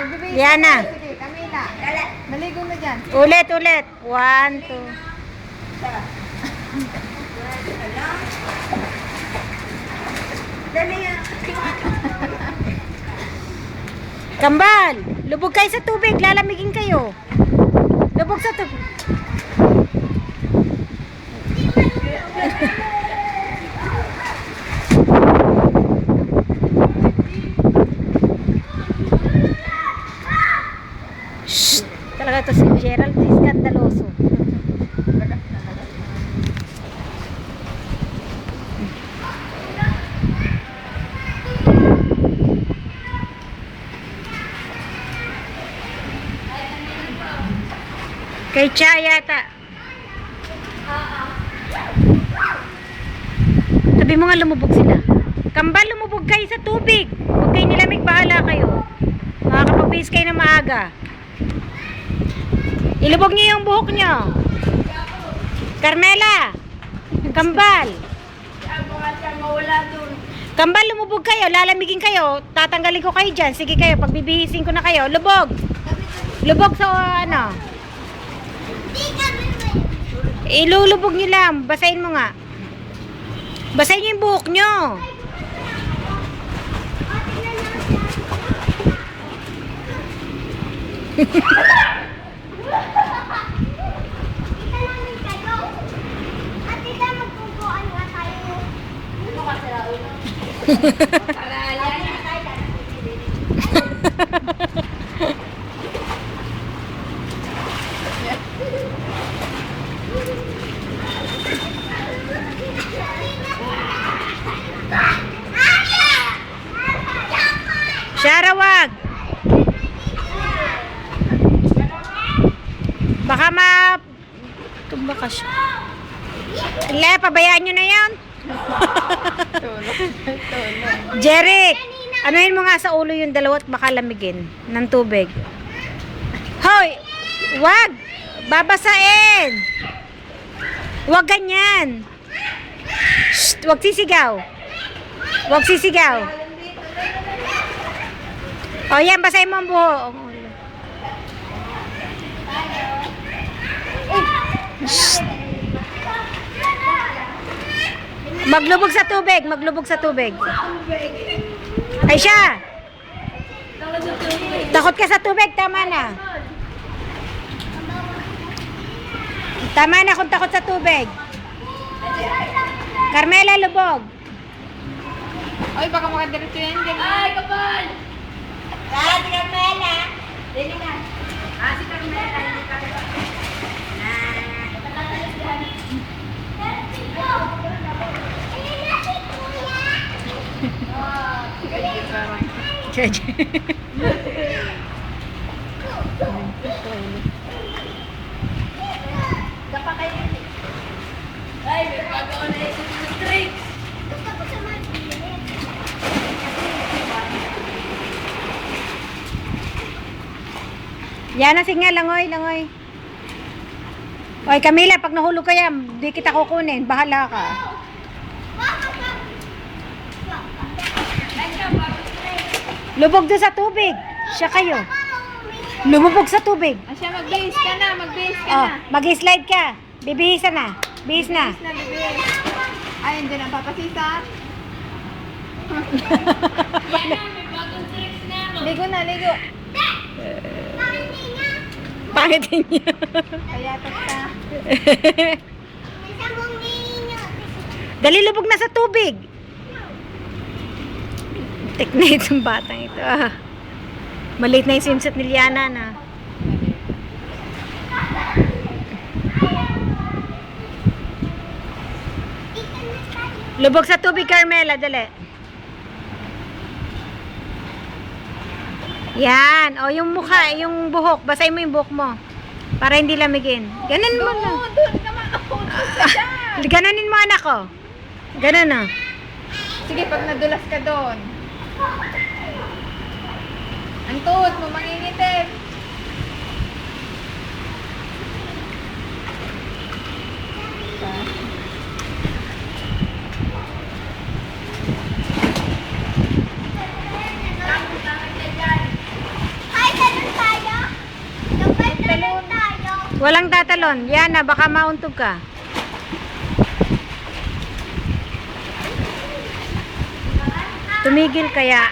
Magbibihis Yan na. Sige, Camila. Maligo na dyan. Ulit, ulit. 1, 2. Kambal, lubog kayo sa tubig, lalamigin kayo. Lubog sa tubig. Shh! Talaga to si Gerald, iskandaloso. Kay Cha yata. Sabi mo nga lumubog sila. Kambal, lumubog kayo sa tubig. Huwag kayo nilamig, bahala kayo. Makakapag-base kayo na maaga. Ilubog niyo yung buhok niyo. Carmela. Kambal. Kambal, lumubog kayo. Lalamigin kayo. Tatanggalin ko kayo dyan. Sige kayo, pagbibihisin ko na kayo. Lubog. Lubog sa ano. Ilulubog nyo lang. Basahin mo nga. Basahin nyo yung buhok nyo. Shara, wag. Baka tumba ka siya. Le, pabayaan nyo na yan. Jeric, anuhin mo nga sa ulo yung dalawa at baka lamigin ng tubig. Hoy, wag. Babasain. Wag ganyan. Shh, wag sisigaw. Wag sisigaw. O yan, basahin mo ang buhok. Shh. Maglubog sa tubig, maglubog sa tubig. Ay siya. Takot ka sa tubig, tama na. Tama na kung takot sa tubig. Carmela, lubog. Ay, baka makadiretso yan dyan. Ay, kapal! Si Carmela. Dili na. Si Carmela, hindi ka ba? Dapat kayo. Ay, may pagkaon na isip ng tricks. Yan na, sige, langoy, langoy. Oy, Camila, pag nahulog ka yan, di kita kukunin. Bahala ka. Lubog doon sa tubig. Siya kayo. Lumubog sa tubig. Asya, mag-base ka na, mag-base ka Oh, na. mag-slide ka. Bibihisan na. Bihis na. Bihis na, bibis. Ay, hindi na papasisa. May bagong tricks na ako. Ligo na, ligo. Pangit niya. Kaya ka. Dali, lubog na sa tubig. Teknik itong batang ito. Ah. Maliit na yung swimsuit ni Liana na. Lubog sa tubig, Carmela, dali. Yan. O, yung mukha, yung buhok. Basahin mo yung buhok mo. Para hindi lamigin. Ganon mo lang. Doon naman ako. Ganonin mo, anak ko. Ganon, o. Sige, pag nadulas ka doon. Ang tuhod mo, mangingitim. Hi, Walang tatalon. Yana, baka mauntog ka. Tumigil kaya.